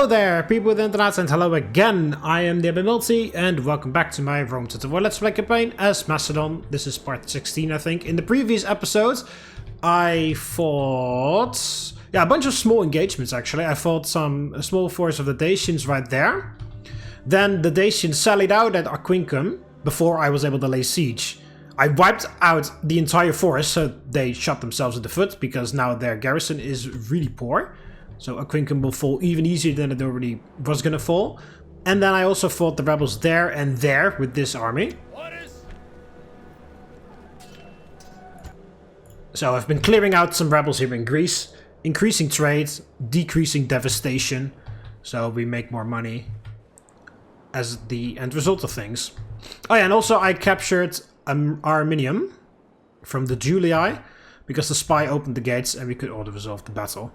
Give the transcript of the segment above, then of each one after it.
Hello there, people with the internet, and hello again. I am TheMBmulti, and welcome back to my Rome to War Let's Play campaign as Macedon. This is part 16, I think. In the previous episodes, I fought... yeah, a bunch of small engagements, actually. I fought a small force of the Dacians right there. Then the Dacians sallied out at Aquincum before I was able to lay siege. I wiped out the entire forest, so they shot themselves in the foot, because now their garrison is really poor. So Aquincum will fall even easier than it already was gonna fall. And then I also fought the rebels there and there with this army. So I've been clearing out some rebels here in Greece, increasing trade, decreasing devastation, so we make more money as the end result of things. Oh yeah, and also I captured Arminium from the Julii, because the spy opened the gates and we could auto-resolve the battle.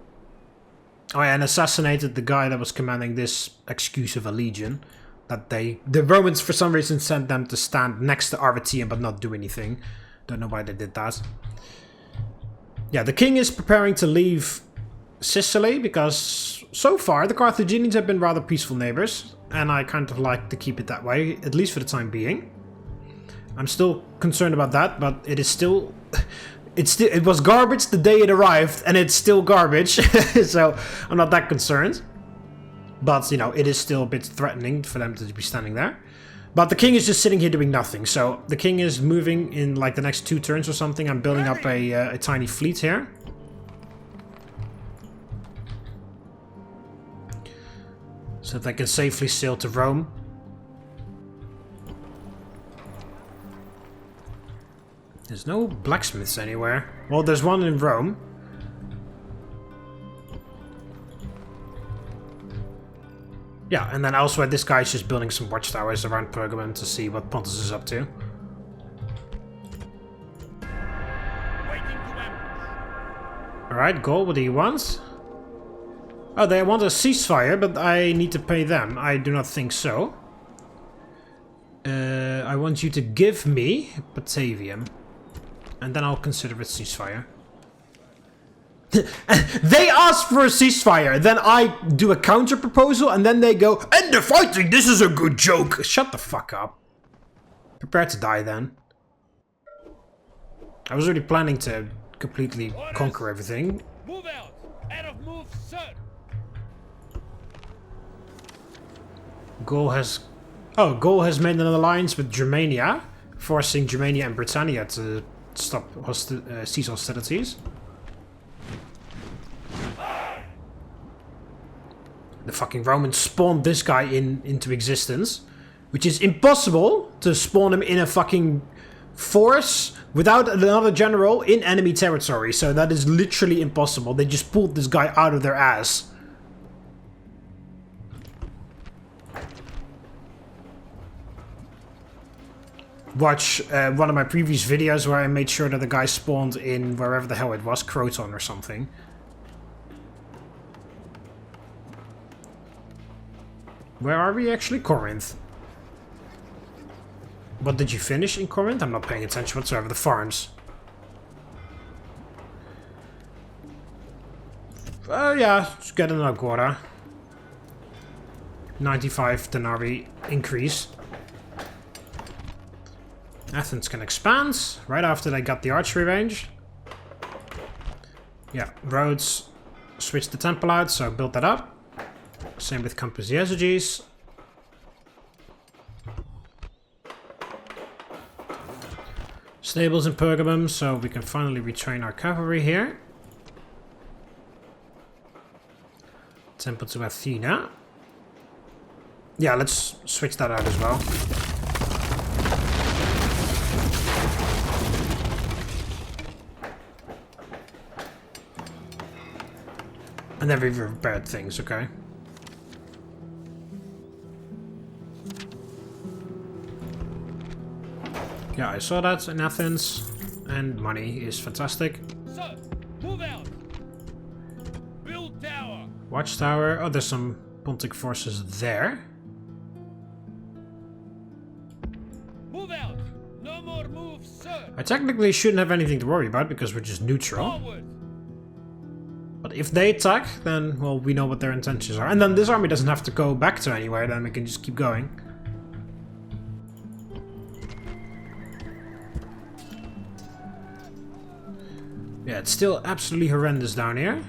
Oh yeah, and assassinated the guy that was commanding this excuse of a legion. That the Romans for some reason sent them to stand next to Avete but not do anything. Don't know why they did that. Yeah, the king is preparing to leave Sicily because so far the Carthaginians have been rather peaceful neighbors. And I kind of like to keep it that way, at least for the time being. I'm still concerned about that, but it is still... It was garbage the day it arrived, and it's still garbage, so I'm not that concerned. But, you know, it is still a bit threatening for them to be standing there. But the king is just sitting here doing nothing, so the king is moving in like the next 2 turns or something. I'm building up a tiny fleet here. So that they can safely sail to Rome. There's no blacksmiths anywhere. Well, there's one in Rome. Yeah, and then elsewhere this guy is just building some watchtowers around Pergamum to see what Pontus is up to. Alright, Gaul, what do you want? Oh, they want a ceasefire, but I need to pay them. I do not think so. I want you to give me Batavium. And then I'll consider it ceasefire. They ask for a ceasefire, then I do a counter proposal, and then they go, "End the fighting, this is a good joke." Shut the fuck up. Prepare to die then. I was already planning to completely conquer everything. Move out! Out of move, sir! Gaul has made an alliance with Germania, forcing Germania and Britannia to stop cease hostilities. The fucking Romans spawned this guy into existence, which is impossible to spawn him in a fucking force without another general in enemy territory. So that is literally impossible. They just pulled this guy out of their ass. Watch one of my previous videos where I made sure that the guy spawned in wherever the hell it was, Croton or something. Where are we actually? Corinth. What did you finish in Corinth? I'm not paying attention whatsoever. The farms. Yeah, just get an agora. 95 denarii increase. Athens can expand right after they got the archery range. Yeah, Rhodes switched the temple out, so built that up. Same with Campus Eusebes. Stables in Pergamum, so we can finally retrain our cavalry here. Temple to Athena. Yeah, let's switch that out as well. And then we repaired things, okay? Yeah, I saw that in Athens. And money is fantastic. Sir, move out! Build tower! Watchtower. Oh, there's some Pontic forces there. Move out! No more moves, sir! I technically shouldn't have anything to worry about because we're just neutral. Forward! But if they attack, then, well, we know what their intentions are. And then this army doesn't have to go back to anywhere, then we can just keep going. Yeah, it's still absolutely horrendous down here.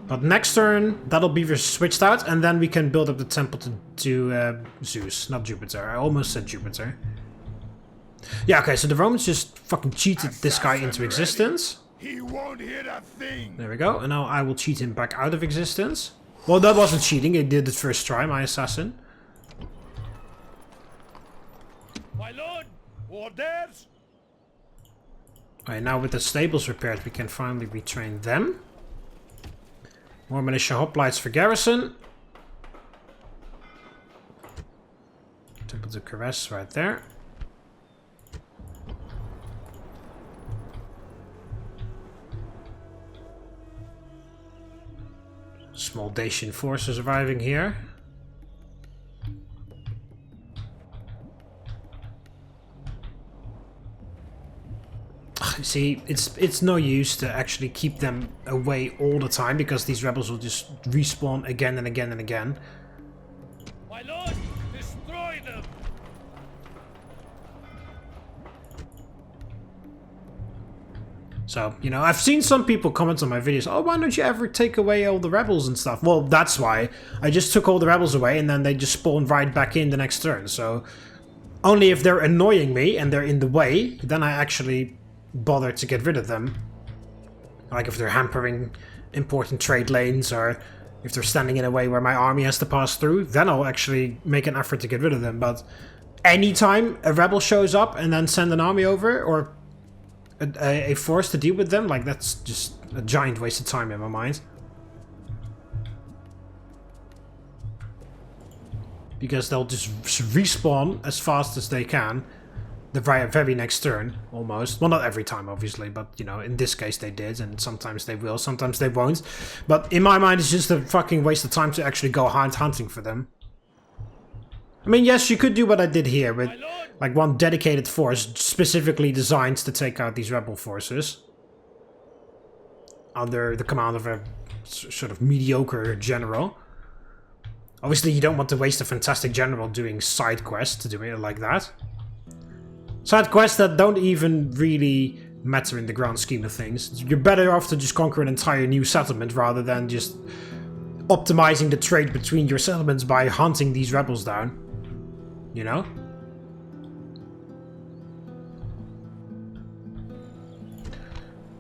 But next turn, that'll be switched out, and then we can build up the temple to Zeus, not Jupiter. I almost said Jupiter. Yeah, okay, so the Romans just fucking cheated this guy into existence. He won't hit a thing. There we go, and now I will cheat him back out of existence. Well, that wasn't cheating, it did it first try, my assassin. My lord, Orders. Alright, now with the stables repaired, we can finally retrain them. More militia hoplites for garrison. Temple to Caress right there. Small Dacian forces arriving here. See, it's no use to actually keep them away all the time, because these rebels will just respawn again and again and again. my lord, destroy them. So, you know, I've seen some people comment on my videos, oh, why don't you ever take away all the rebels and stuff? Well, that's why. I just took all the rebels away and then they just spawn right back in the next turn. So, only if they're annoying me and they're in the way, then I actually bother to get rid of them. Like if they're hampering important trade lanes, or if they're standing in a way where my army has to pass through, then I'll actually make an effort to get rid of them. But anytime a rebel shows up and then send an army over, or a force to deal with them, like, that's just a giant waste of time in my mind. Because they'll just respawn as fast as they can the very next turn, almost. Well, not every time, obviously, but, you know, in this case they did, and sometimes they will, sometimes they won't. But in my mind, it's just a fucking waste of time to actually go hunting for them. I mean, yes, you could do what I did here, with, like, one dedicated force specifically designed to take out these rebel forces. Under the command of a sort of mediocre general. Obviously, you don't want to waste a fantastic general doing side quests to do it like that. Side quests that don't even really matter in the grand scheme of things. You're better off to just conquer an entire new settlement rather than just optimizing the trade between your settlements by hunting these rebels down. You know?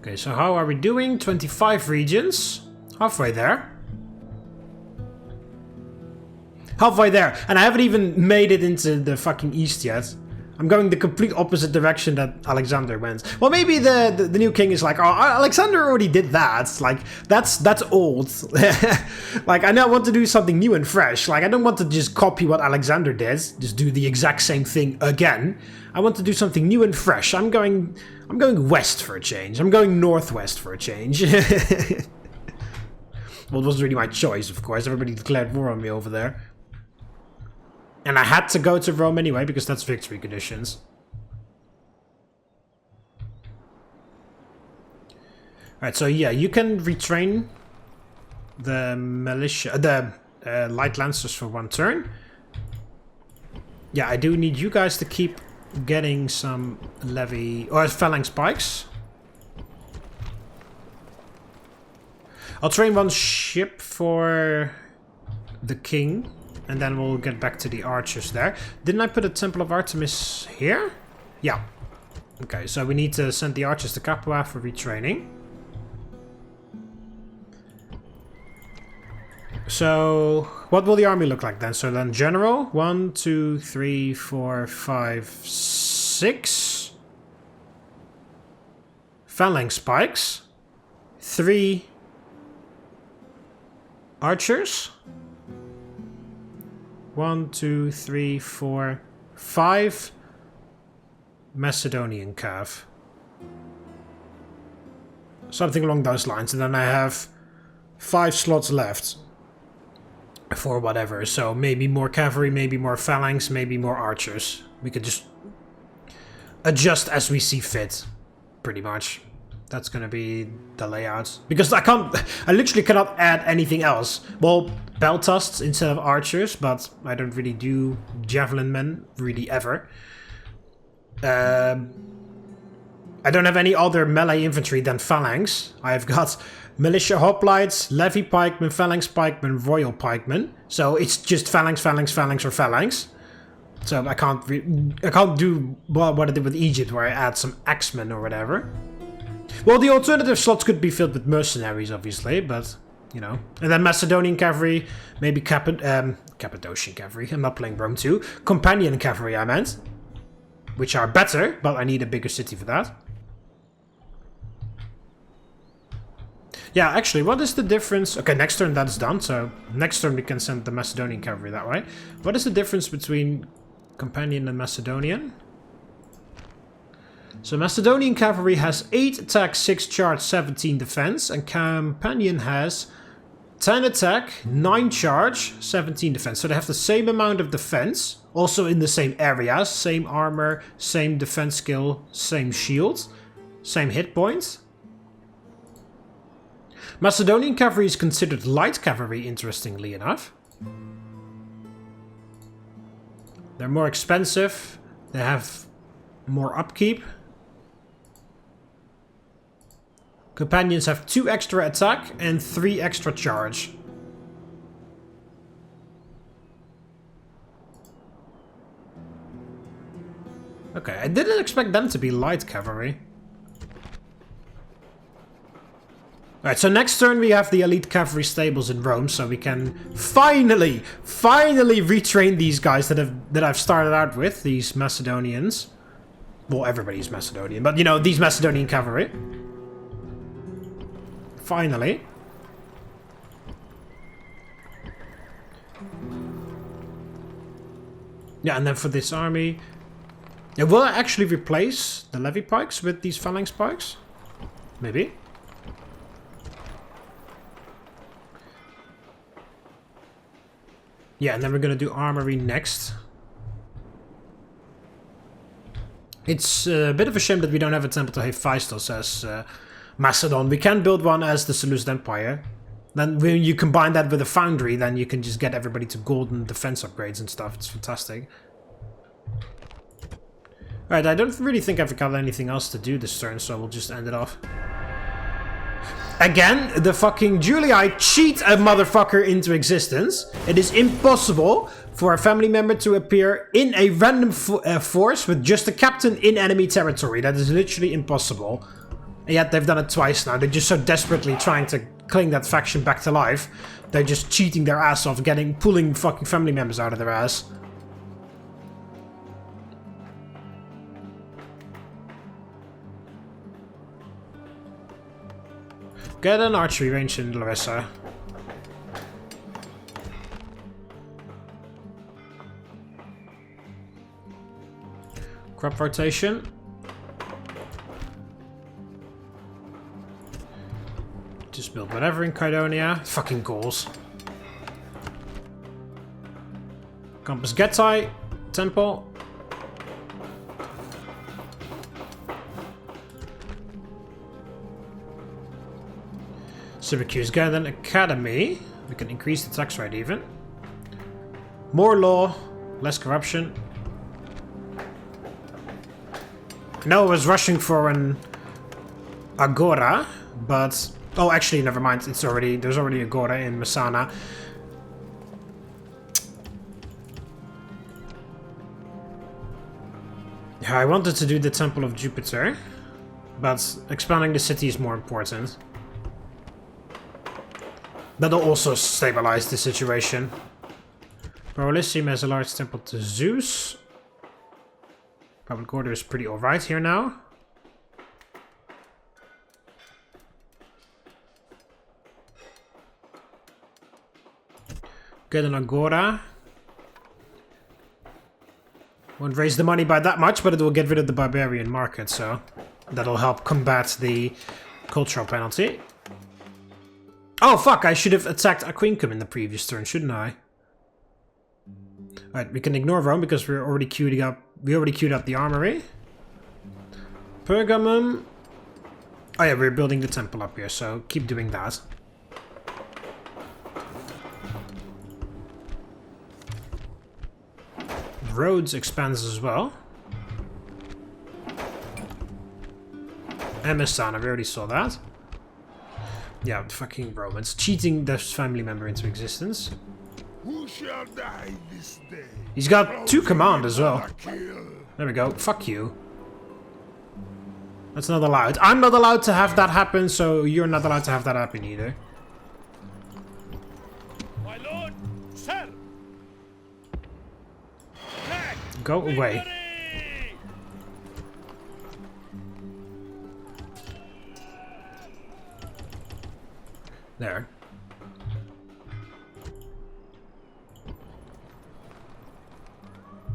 Okay, so how are we doing? 25 regions. Halfway there. Halfway there. And I haven't even made it into the fucking east yet. I'm going the complete opposite direction that Alexander went. Well, maybe the new king is like, oh, Alexander already did that. Like, that's old. Like, I now want to do something new and fresh. Like, I don't want to just copy what Alexander did, just do the exact same thing again. I want to do something new and fresh. I'm going west for a change. I'm going northwest for a change. Well, it wasn't really my choice, of course. Everybody declared war on me over there. And I had to go to Rome anyway, because that's victory conditions. Alright, so yeah, you can retrain the militia, the light lancers for one turn. Yeah, I do need you guys to keep getting some levy, or phalanx spikes. I'll train one ship for the king. And then we'll get back to the archers there. Didn't I put a Temple of Artemis here? Yeah. Okay, so we need to send the archers to Capua for retraining. So, what will the army look like then? So then general, 1, 2, 3, 4, 5, 6. Phalanx spikes. 3 archers. 1, 2, 3, 4, 5 Macedonian cav. Something along those lines. And then I have 5 slots left for whatever. So maybe more cavalry, maybe more phalanx, maybe more archers. We could just adjust as we see fit, pretty much. That's gonna be the layout. Because I literally cannot add anything else. Well, peltasts instead of archers, but I don't really do javelin men, really ever. I don't have any other melee infantry than phalanx. I've got militia hoplites, levy pikemen, phalanx pikemen, royal pikemen. So it's just phalanx, phalanx, phalanx, or phalanx. So I can't do what I did with Egypt, where I add some axemen or whatever. Well, the alternative slots could be filled with mercenaries, obviously, but, you know. And then Macedonian cavalry, maybe Cappadocian cavalry. I'm not playing Rome 2. Companion cavalry, I meant. Which are better, but I need a bigger city for that. Yeah, actually, what is the difference? Okay, next turn that is done, so next turn we can send the Macedonian cavalry that way. What is the difference between Companion and Macedonian? So Macedonian cavalry has 8 attack, 6 charge, 17 defense, and Companion has 10 attack, 9 charge, 17 defense. So they have the same amount of defense, also in the same areas, same armor, same defense skill, same shield, same hit points. Macedonian cavalry is considered light cavalry, interestingly enough. They're more expensive, they have more upkeep. Companions have 2 extra attack and 3 extra charge. Okay, I didn't expect them to be light cavalry. Alright, so next turn we have the elite cavalry stables in Rome, so we can finally retrain these guys that I've started out with, these Macedonians. Well, everybody's Macedonian, but you know, these Macedonian cavalry. Finally. Yeah, and then for this army... Yeah, will I actually replace the levy pikes with these phalanx pikes? Maybe. Yeah, and then we're gonna do armory next. It's a bit of a shame that we don't have a temple to Hephaestus as Macedon. We can build one as the Seleucid Empire. Then when you combine that with a foundry, then you can just get everybody to golden defense upgrades and stuff. It's fantastic. Alright, I don't really think I've got anything else to do this turn, so we'll just end it off. Again, the fucking Julii cheat a motherfucker into existence. It is impossible for a family member to appear in a random force with just a captain in enemy territory. That is literally impossible. And yet they've done it twice now. They're just so desperately trying to cling that faction back to life. They're just cheating their ass off, pulling fucking family members out of their ass. Get an archery range in Larissa. Crop rotation. Just build whatever in Kydonia. Fucking Gauls. Campus Getae. Temple. Syracuse Garden Academy. We can increase the tax rate even. More law, less corruption. No, I was rushing for an agora, but oh, actually, never mind. There's already agora in Messana. Yeah, I wanted to do the Temple of Jupiter, but expanding the city is more important. That'll also stabilize the situation. Prolysium has a large temple to Zeus. Public order is pretty alright here now. Get an agora. Won't raise the money by that much, but it will get rid of the barbarian market, so that'll help combat the cultural penalty. Oh fuck, I should have attacked Aquincum in the previous turn, shouldn't I? Alright, we can ignore Rome because we already queued up the armory. Pergamum. Oh yeah, we're building the temple up here, so keep doing that. Roads expands as well. And Messana, we already saw that. Yeah, fucking Romans. Cheating their family member into existence. Who shall die this day? He's got 2 command as well. Kill. There we go. Fuck you. That's not allowed. I'm not allowed to have that happen, so you're not allowed to have that happen either. My lord, sir. Attack! Go away. Victory! There.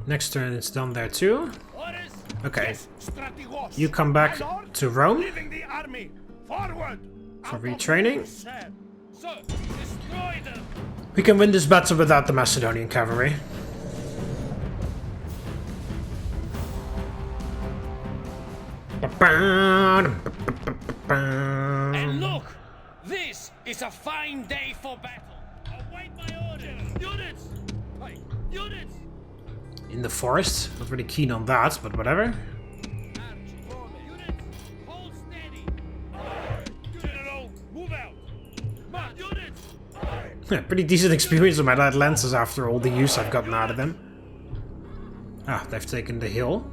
Next turn it's done there too. Orders? Okay. Yes, strategos. You come back My lord, to Rome leading the army. Forward. for Out of retraining. way, sir. Sir, destroy them! We can win this battle without the Macedonian cavalry. And look! This is a fine day for battle! Await my orders! Units! Hey, units! In the forest. Not really keen on that, but whatever. Units, hold steady! General, move out! Units! Pretty decent experience with my light lances after all the use I've gotten out of them. Ah, they've taken the hill.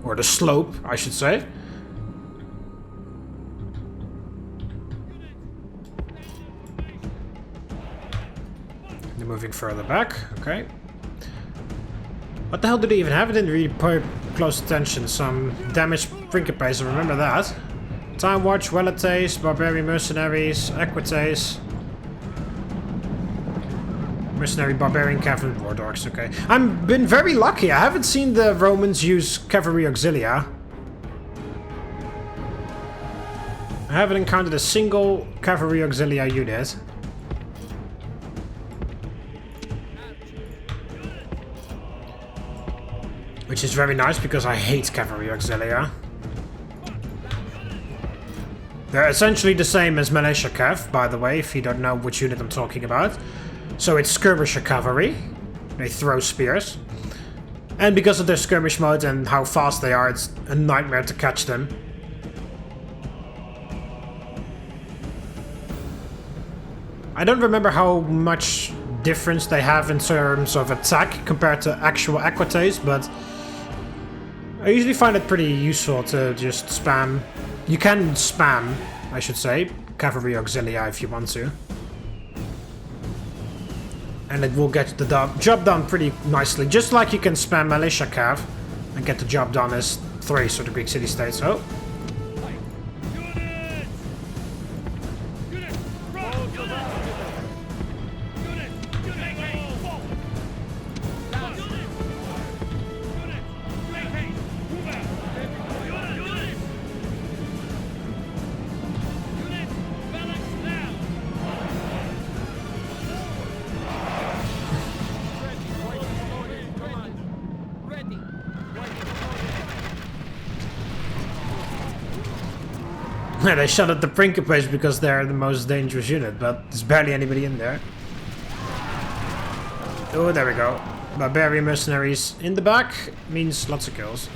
Or the slope, I should say. They're moving further back. Okay. What the hell do they even have? I didn't really pay close attention. Some damaged Principes, I remember that. Time Watch, Velites, Barbarian Mercenaries, Equites. Mercenary, Barbarian, Cavalry, War Dogs, okay. I've been very lucky. I haven't seen the Romans use Cavalry Auxilia. I haven't encountered a single Cavalry Auxilia unit. Which is very nice because I hate Cavalry Auxilia. They're essentially the same as Militia Cav, by the way, if you don't know which unit I'm talking about. So it's skirmisher cavalry. They throw spears. And because of their skirmish mode and how fast they are, it's a nightmare to catch them. I don't remember how much difference they have in terms of attack compared to actual Equites, but I usually find it pretty useful to just spam. You can spam, I should say, Cavalry Auxilia if you want to. And it will get the job done pretty nicely. Just like you can spam Militia Cav and get the job done as Thrace or the Greek city-states. Oh. Units! Units! Run! Units! Units! Make haste! Fall! Units! Units! Make haste! Move out! Units! Units! Balance now! Ready! They shot at the Principes because they're the most dangerous unit, but there's barely anybody in there. Oh, there we go. Barbarian mercenaries in the back means lots of kills.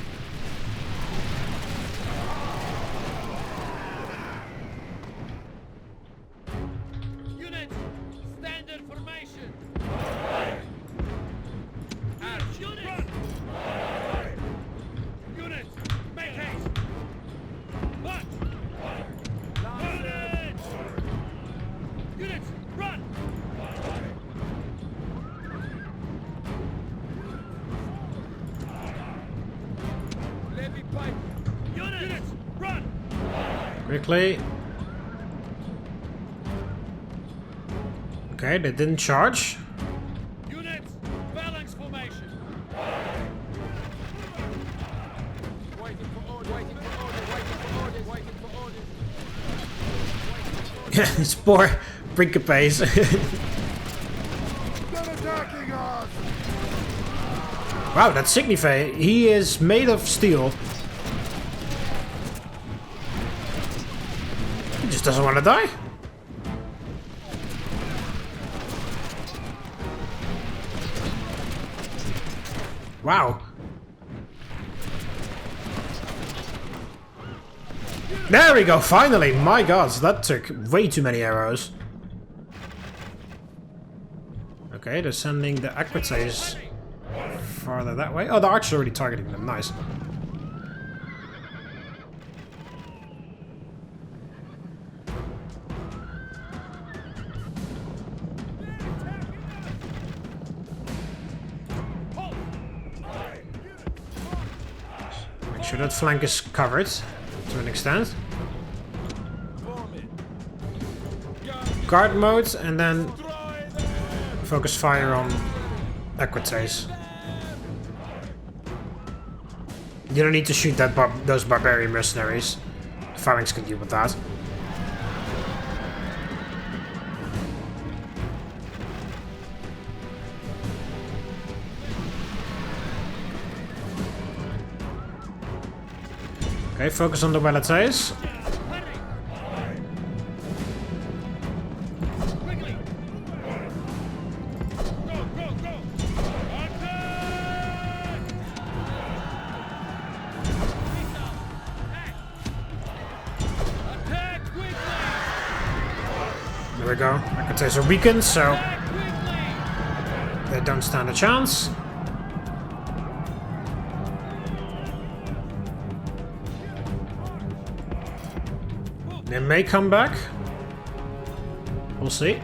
Units! Standard formation! Arch! Units! Units! Make haste! March! Units! Units! Run! Levy pipe! Units! Run! Quickly. Okay, they didn't charge. Units! Phalanx formation! Waiting for orders! Waiting for orders! Waiting for orders! Waiting for orders! Yeah, it's poor Principes. They're attacking us. Wow, that's Signife. He is made of steel. just doesn't want to die. Wow. There we go, finally! My god, that took way too many arrows. Okay, they're sending the Aquites farther that way. Oh, the archer's already targeting them, nice. Make sure that flank is covered to an extent. Guard mode and then focus fire on Aquites. You don't need to shoot those barbarian mercenaries. The phalanx can deal with that. Okay, focus on the Velites. There we go. Aquites are weakened, so they don't stand a chance. They may come back. We'll see.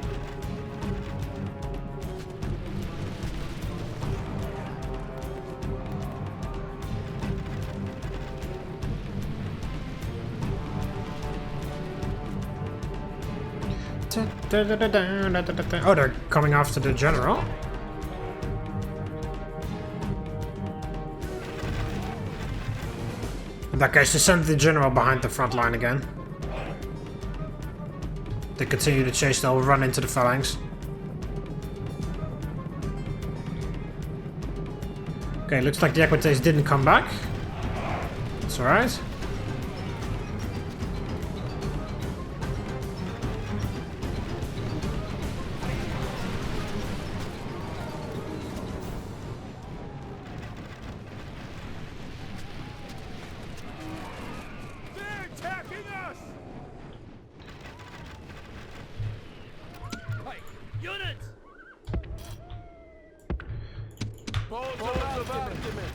Oh, they're coming after the general. In that case, they send the general behind the front line again. They continue to chase, they'll run into the phalanx. Okay, looks like the Aquites didn't come back. That's alright.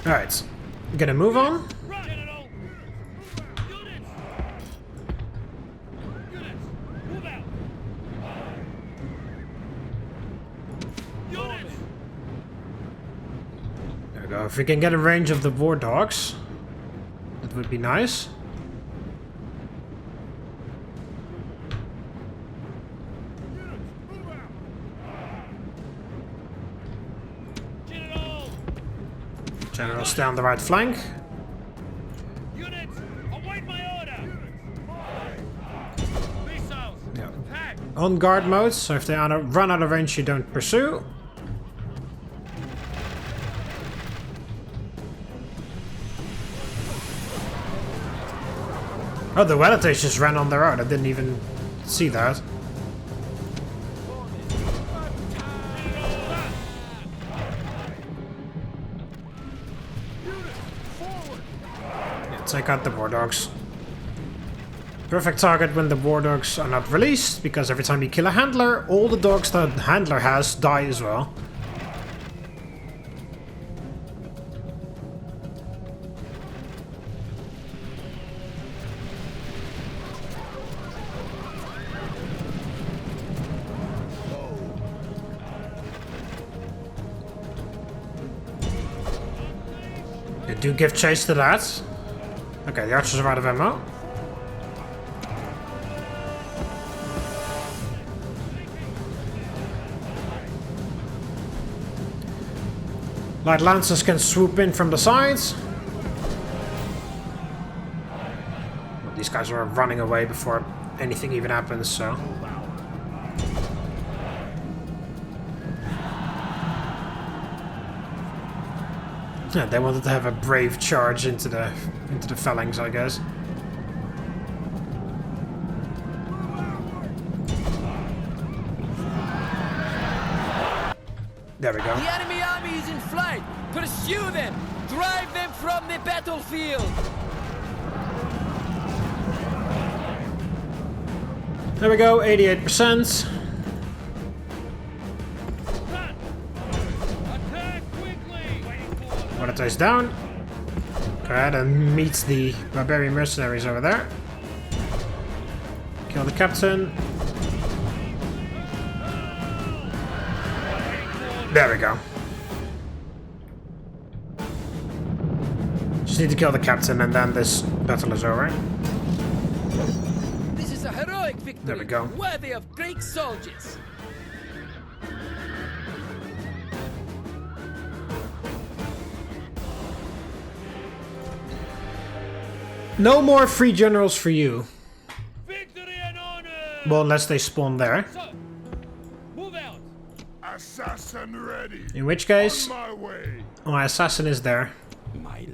Alright, gonna move on. There we go. If we can get a range of the war dogs, that would be nice. General, stay on the right flank. Units, await my order. Yeah. On guard mode, so if they run out of range, you don't pursue. Oh, the Velites just ran on their own. I didn't even see that. Take out the war dogs. Perfect target when the war dogs are not released, because every time you kill a handler, all the dogs that the handler has die as well. You do give chase to that. Okay, the archers are out of ammo. Light lancers can swoop in from the sides. Well, these guys are running away before anything even happens, so... Yeah, they wanted to have a brave charge into the phalanx, I guess. There we go. The enemy army is in flight! Pursue them! Drive them from the battlefield! There we go, 88%. Attack quickly! One of those down. Go ahead and meet the barbarian mercenaries over there. Kill the captain. There we go. Just need to kill the captain and then this battle is over. This is a heroic victory! There we go. Worthy of Greek soldiers! No more free generals for you. Victory and honor! Well, unless they spawn there. So, move out! Assassin ready. In which case, On my way. my assassin is there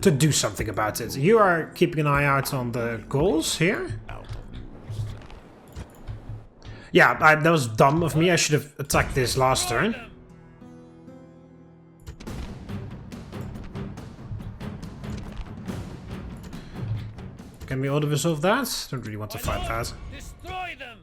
to do something about it. You are keeping an eye out on the goals here. Yeah, that was dumb of me. I should have attacked this last turn. Can we auto-resolve that? Don't really want to fight that. Destroy them!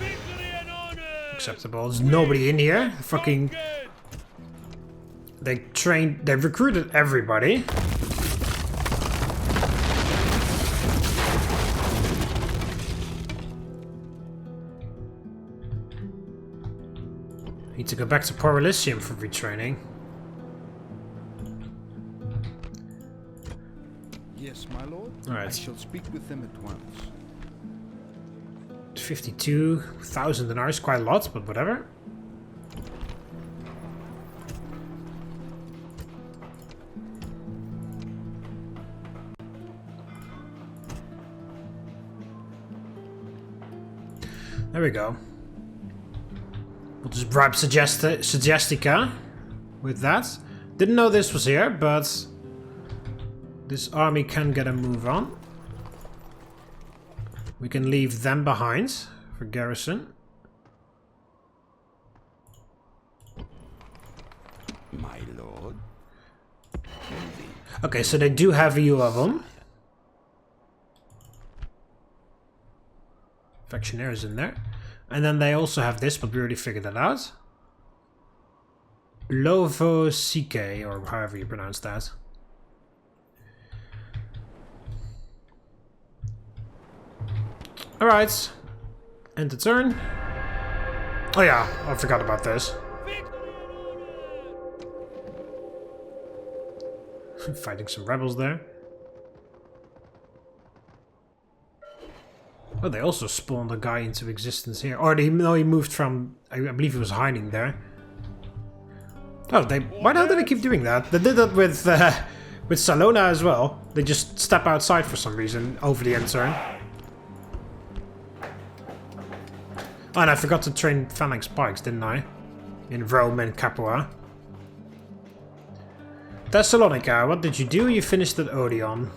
Victory and honor! Acceptable. There's nobody in here. Fucking... They recruited everybody. Need to go back to Porylicium for retraining. Yes, my lord. Alright. I shall speak with them at once. 52,000 dinars, quite a lot, but whatever. There we go. We'll just bribe Suggestica with that. Didn't know this was here, but this army can get a move on. We can leave them behind for garrison. My lord. Okay, so they do have a few of them. Factionaires in there. And then they also have this, but we already figured that out. Lovosike, or however you pronounce that. Alright. End the turn. Oh yeah, I forgot about this. Fighting some rebels there. Oh, they also spawned a guy into existence here. Or no, he moved from... I believe he was hiding there. Oh, why the hell did they keep doing that? They did that with Salona as well. They just step outside for some reason over the end turn. Oh, and I forgot to train phalanx pikes, didn't I? In Rome and Capua. Thessalonica, what did you do? You finished at Odeon.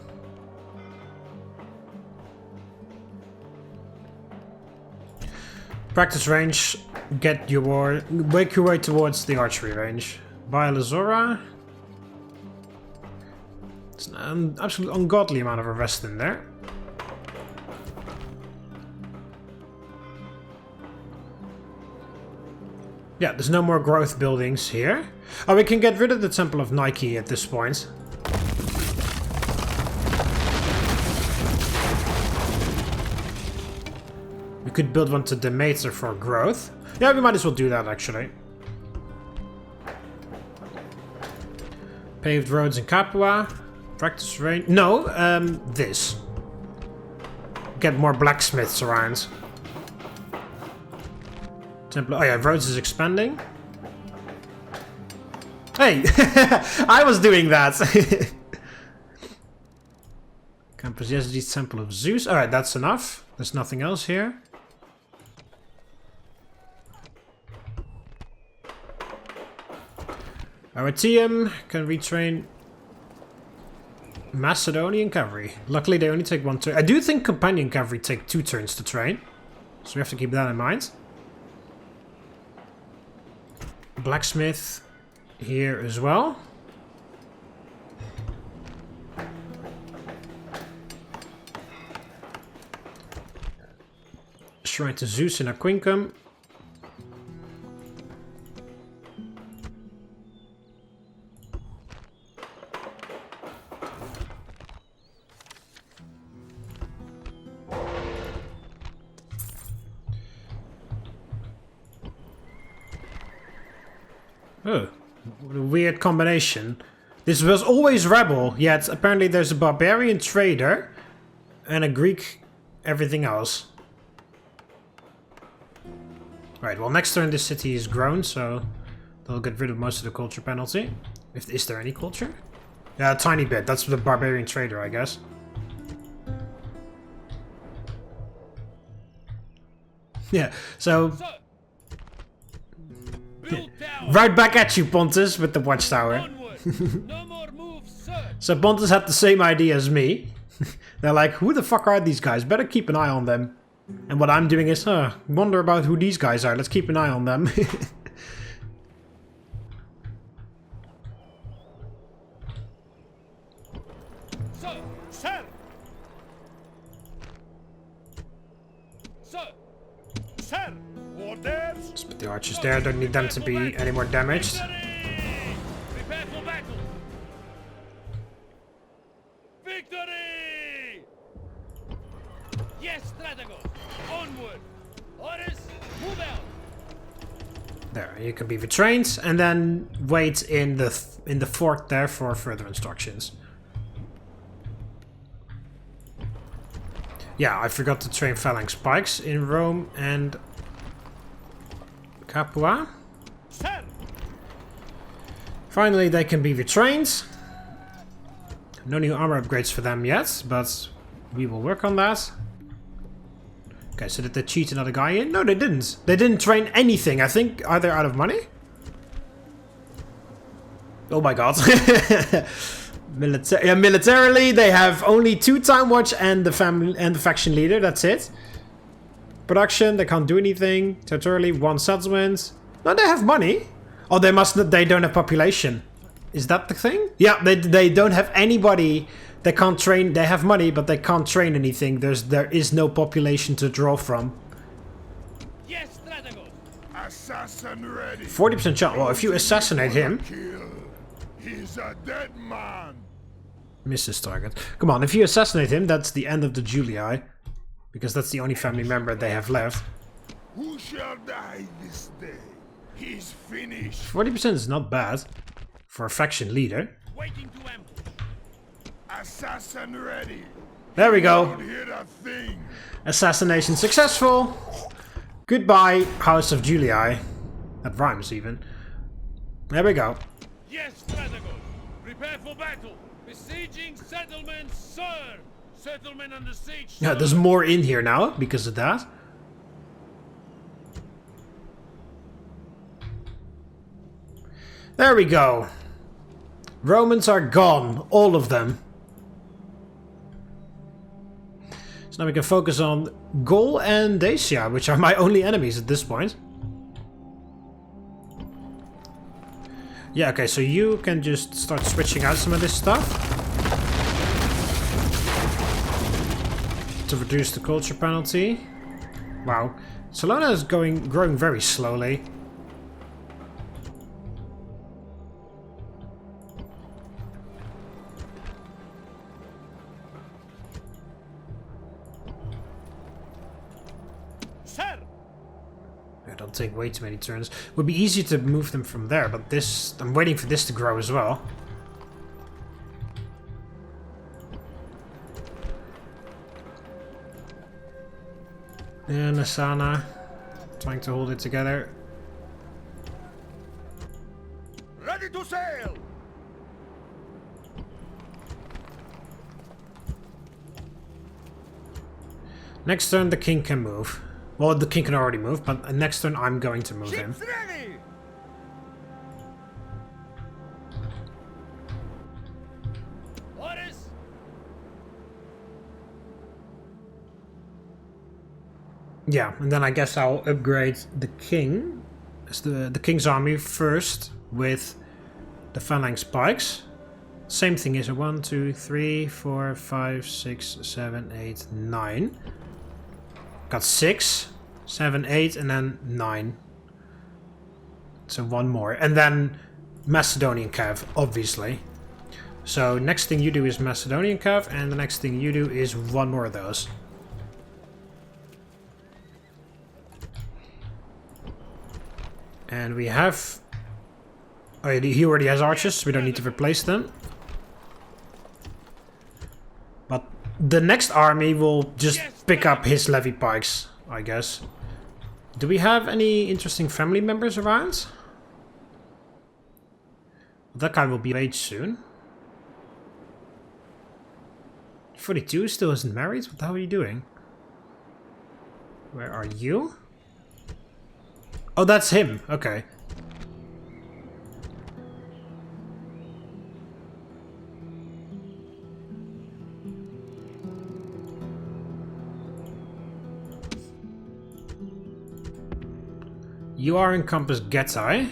Practice range, make your way towards the archery range. By Lazora. It's an absolute ungodly amount of arrest in there. Yeah, there's no more growth buildings here. Oh, we can get rid of the Temple of Nike at this point. We could build one to Demeter for growth. Yeah, we might as well do that, actually. Paved roads in Capua. Practice range. No, this. Get more blacksmiths around. Temple. Oh yeah, roads is expanding. Hey! I was doing that! Can possess the Temple of Zeus. Alright, that's enough. There's nothing else here. Aratium can retrain Macedonian cavalry. Luckily, they only take one turn. I do think companion cavalry take 2 turns to train. So we have to keep that in mind. Blacksmith here as well. Shrine to Zeus in Aquincum. Oh, what a weird combination. This was always rebel, yet apparently there's a barbarian trader and a Greek everything else. Right, well next turn this city is grown, so they'll get rid of most of the culture penalty. Is there any culture? Yeah, a tiny bit. That's the barbarian trader, I guess. Yeah, so... right back at you, Pontus, with the watchtower. No more moves, sir. So Pontus had the same idea as me. They're like, who the fuck are these guys? Better keep an eye on them. And what I'm doing is, wonder about who these guys are. Let's keep an eye on them. Sir, sir. Sir, sir. Orders. Let's put the archers there. Don't need them to be any more damaged. Victory! Prepare for battle. Victory! Yes, Strategos. Onward. Orders, move out. There, you can be retrained, and then wait in the fort there for further instructions. Yeah, I forgot to train phalanx pikes in Rome and Capua. Sir. Finally, they can be retrained. No new armor upgrades for them yet, but we will work on that. Okay, so did they cheat another guy in? No, they didn't. They didn't train anything. I think, are they out of money? Oh my god. Militarily, they have only 2 time watch and the family and the faction leader. That's it. Production, they can't do anything. Territorially, 1 settlement. No, they have money. Oh, they must. They don't have population. Is that the thing? Yeah, they don't have anybody. They can't train. They have money, but they can't train anything. There is no population to draw from. Yes, Strategos. Assassin ready. 40% chance. Well, if you assassinate him, Kill. He's a dead man. misses target. Come on, if you assassinate him, that's the end of the Julii, because that's the only family member they have left. Who shall die this day? He's finished. 40% is not bad for a faction leader. Waiting to ambush. Assassin ready. There we go. Don't hit a thing. Assassination successful. Goodbye, House of Julii. That rhymes even. There we go. Yes, Strategos. Prepare for battle. Besieging settlements, sir. Settlement under siege. Yeah, sir. there's more in here now because of that. There we go. Romans are gone, all of them. So now we can focus on Gaul and Dacia, which are my only enemies at this point. Yeah, okay, so you can just start switching out some of this stuff to reduce the culture penalty. Wow. Salona is growing very slowly. Sir. It'll take way too many turns. Would be easier to move them from there, but this... I'm waiting for this to grow as well. And Asana trying to hold it together. Ready to sail. Next turn the king can move. Well, the king can already move, but next turn I'm going to move him. Ships ready. Orders. Yeah, and then I guess I'll upgrade the king, as the king's army first with the phalanx spikes. Same thing is a 1, 2, 3, 4, 5, 6, 7, 8, 9. Got 6, 7, 8, and then 9. So one more. And then Macedonian cav, obviously. So next thing you do is Macedonian cav, and the next thing you do is one more of those. And we have... Oh, yeah, he already has archers, so we don't need to replace them. But the next army will just pick up his levy pikes, I guess. Do we have any interesting family members around? That guy will be of age soon. 42 still isn't married? What the hell are you doing? Where are you? Oh, that's him. Okay. You are in Campus Getai.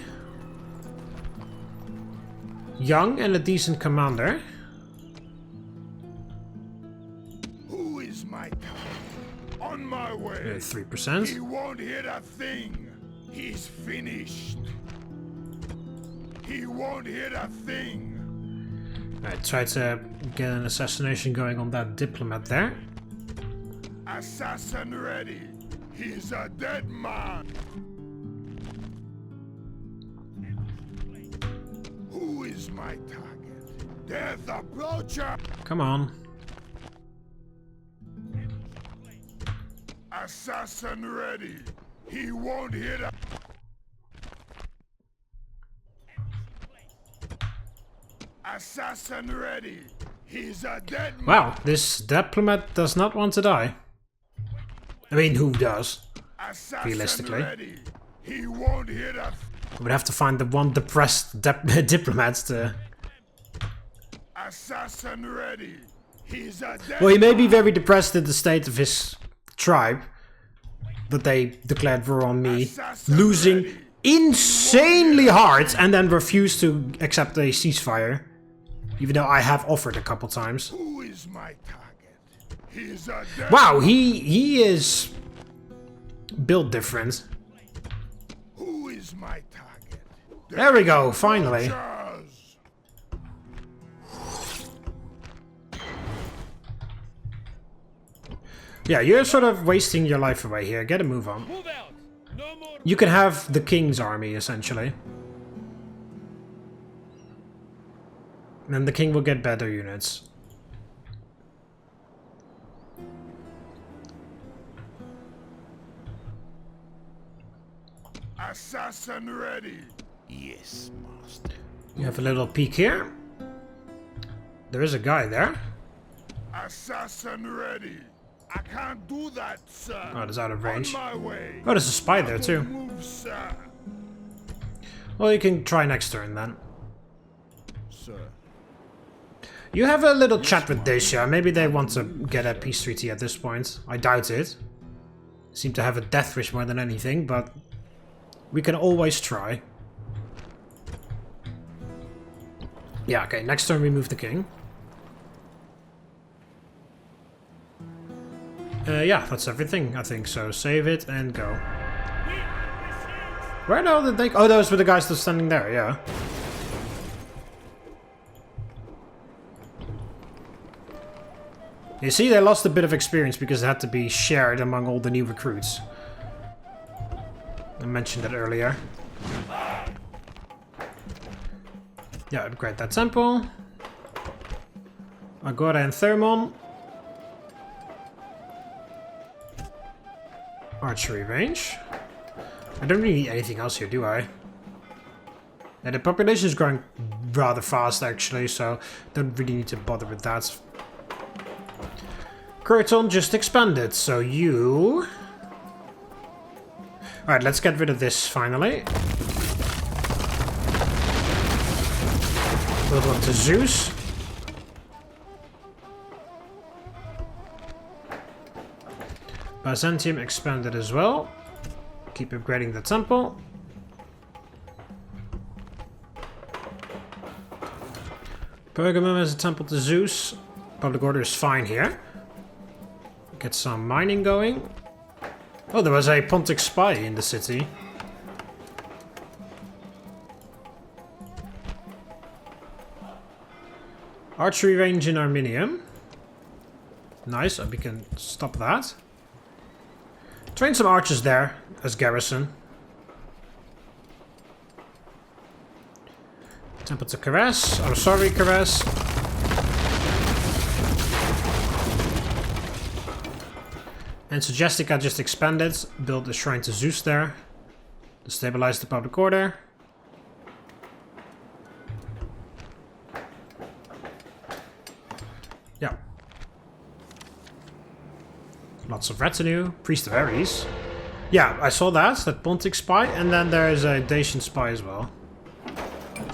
Young and a decent commander. Who is my target? On my way. 3%. He won't hit a thing. He's finished. He won't hit a thing. Alright, try to get an assassination going on that diplomat there. Assassin ready. He's a dead man. Who is my target? Death approacher. Come on. Assassin ready. He won't hit a... Assassin ready. He's a dead man. Wow, this diplomat does not want to die. I mean, who does? Assassin Realistically. ready. He won't hit a... We would have to find the one depressed diplomat to... Assassin ready. He's a dead Well, he may man. be very depressed at the state of his tribe. That they declared war on me. Assassin Losing ready. insanely hard and then refused to accept a ceasefire. Even though I have offered a couple times. Who is my target? He's a dead Wow, he is built different. Who is my target? There we go, finally. Charles. Yeah, you're sort of wasting your life away here. Get a move on. Move out! No more. You can have the king's army, essentially. And then the king will get better units. Assassin ready. Yes, master. You have a little peek here. There is a guy there. Assassin ready. I can't do that, sir. Oh, it's out of range. On my way. Oh, there's a spy there too. Move, sir. Well, you can try next turn then. Sir. You have a little chat with Dacia. Maybe they want to get a peace treaty at this point. I doubt it. Seem to have a death wish more than anything, but we can always try. Yeah, okay, next turn we move the king. Yeah, that's everything, I think so. Save it and go. Where the hell did they... Oh, those were the guys that were standing there, yeah. You see, they lost a bit of experience because it had to be shared among all the new recruits. I mentioned it earlier. Yeah, upgrade that temple. Agora and Thermon. Archery range. I don't really need anything else here, do I? Yeah, the population is growing rather fast, actually, so don't really need to bother with that. Curton just expanded, so you... Alright, let's get rid of this, finally. Build one to Zeus. Byzantium expanded as well. Keep upgrading the temple. Pergamum has a temple to Zeus. Public order is fine here. Get some mining going. Oh, there was a Pontic spy in the city. Archery range in Arminium. Nice, we can stop that. Train some archers there as garrison. Temple to Caress. Oh, sorry, Caress. And Suggestica just expanded. Build a shrine to Zeus there. To stabilize the public order. Yeah. Lots of retinue. Priest of Ares. Yeah, I saw that Pontic spy. And then there is a Dacian spy as well.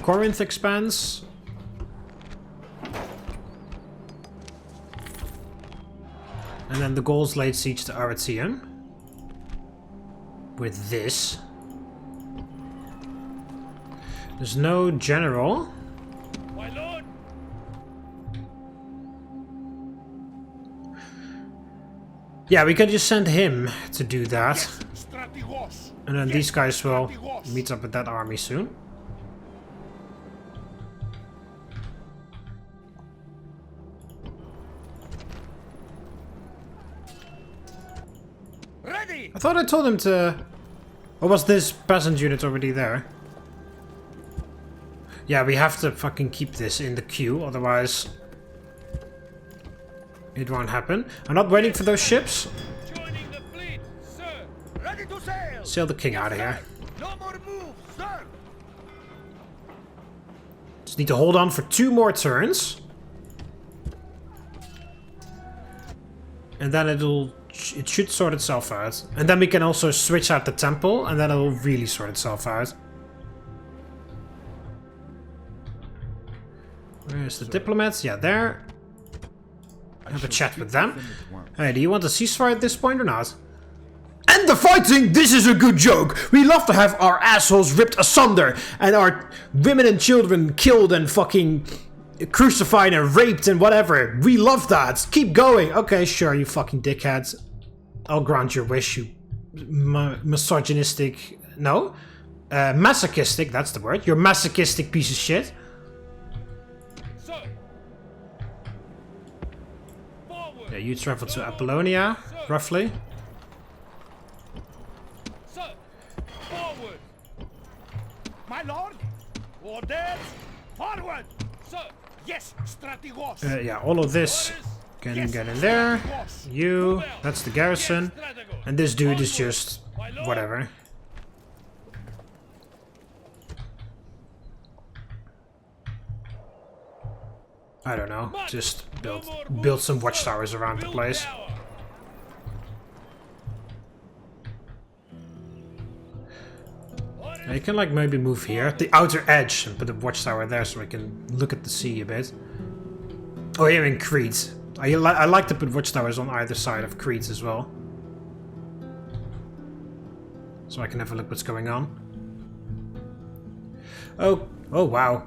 Corinth expands. And then the Gauls laid siege to Arretium. With this. There's no general. My lord. Yeah, we can just send him to do that. Yes, strategos. And then Yes, these guys will strategos. meet up with that army soon. Ready. I thought I told him to... Or was this peasant unit already there? Yeah, we have to fucking keep this in the queue, otherwise... It won't happen. I'm not waiting for those ships. Joining the fleet, sir. Ready to sail. Sail the king out of here. No more moves, sir. Just need to hold on for 2 more turns. And then it should sort itself out. And then we can also switch out the temple, and then it'll really sort itself out. Where's the diplomats? Yeah, there. Have a chat with them. Hey, do you want a ceasefire at this point or not? End the fighting! This is a good joke! We love to have our assholes ripped asunder and our women and children killed and fucking crucified and raped and whatever. We love that. Keep going. Okay, sure, you fucking dickheads. I'll grant your wish, you misogynistic... No? Masochistic, that's the word. You're a masochistic piece of shit. Sir. Forward. Yeah, you travel to Apollonia, roughly. Sir. Forward. My lord. Orders. Forward. Sir. Yes, strategos. Yeah, all of this can get in there. You, that's the garrison. And this dude is just whatever. I don't know, just build some watchtowers around the place. Now you can like maybe move here at the outer edge and put a watchtower there so I can look at the sea a bit. Oh, here in Crete. I like to put watchtowers on either side of Crete as well. So I can have a look what's going on. Oh wow.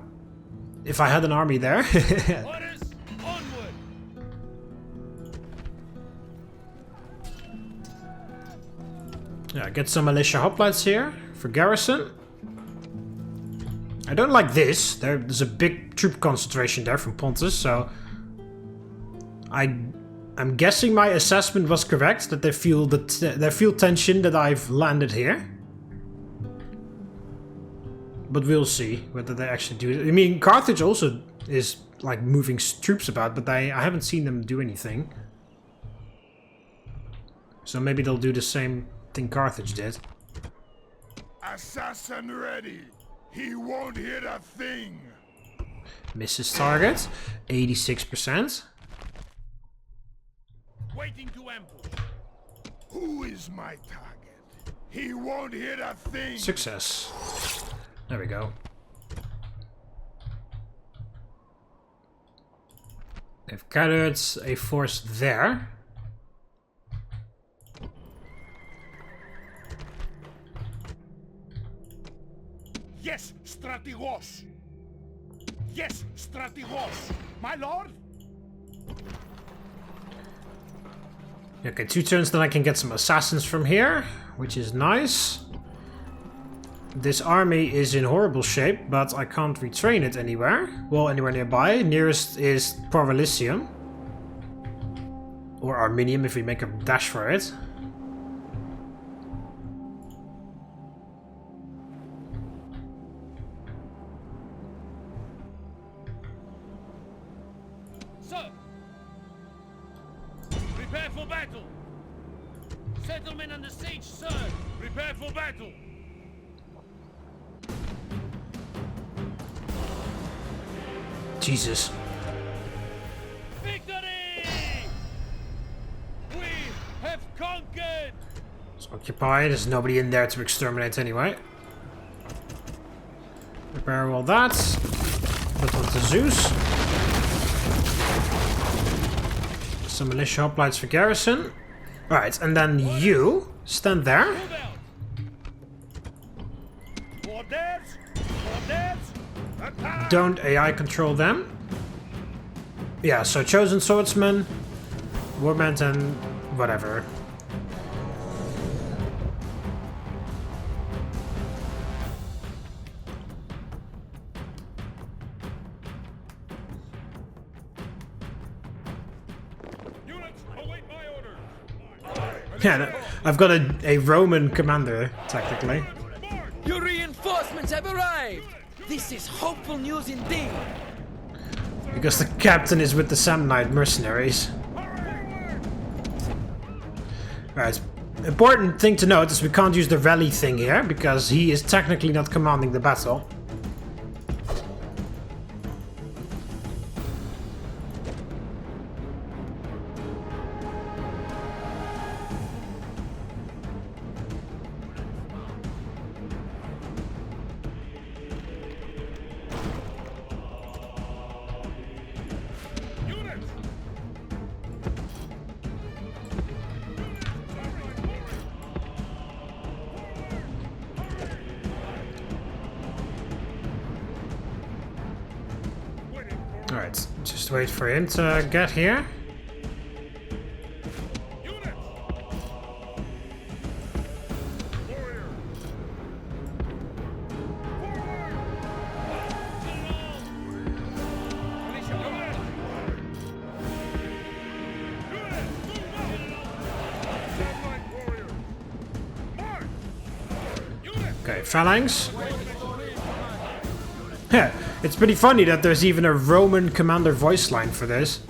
If I had an army there. Orders. Onward. Yeah, get some militia hoplites here for garrison. I don't like this. There's a big troop concentration there from Pontus, so I'm guessing my assessment was correct, that they feel tension that I've landed here. But we'll see whether they actually do it. I mean, Carthage also is like moving troops about, but I haven't seen them do anything. So maybe they'll do the same thing Carthage did. Assassin ready. He won't hit a thing. Misses target. 86%. Waiting to ambush. Who is my target? He won't hit a thing. Success. There we go. They've gathered a force there. Yes, strategos. Yes, strategos. My lord. Okay, 2 turns, then I can get some assassins from here, which is nice. This army is in horrible shape, but I can't retrain it anywhere. Well, anywhere nearby. Nearest is Provilicium. Or Arminium if we make a dash for it. Sir! Prepare for battle! Settlement under siege, sir! Prepare for battle! Jesus. Victory! We have conquered! It's occupied. There's nobody in there to exterminate anyway. Repair all that. Put on to Zeus. Some militia hoplites for garrison. Alright, and then you stand there. Move out! Orders. Orders. Attack. Don't AI control them. Yeah, so chosen swordsman, warband, and whatever. Units, await my orders! Yeah, no, I've got a Roman commander, technically. Your reinforcements have arrived! This is hopeful news indeed! Because the captain is with the Samnite mercenaries. Alright, important thing to note is we can't use the rally thing here, because he is technically not commanding the battle. Alright, just wait for him to get here. Okay, phalanx. Yeah, it's pretty funny that there's even a Roman commander voice line for this.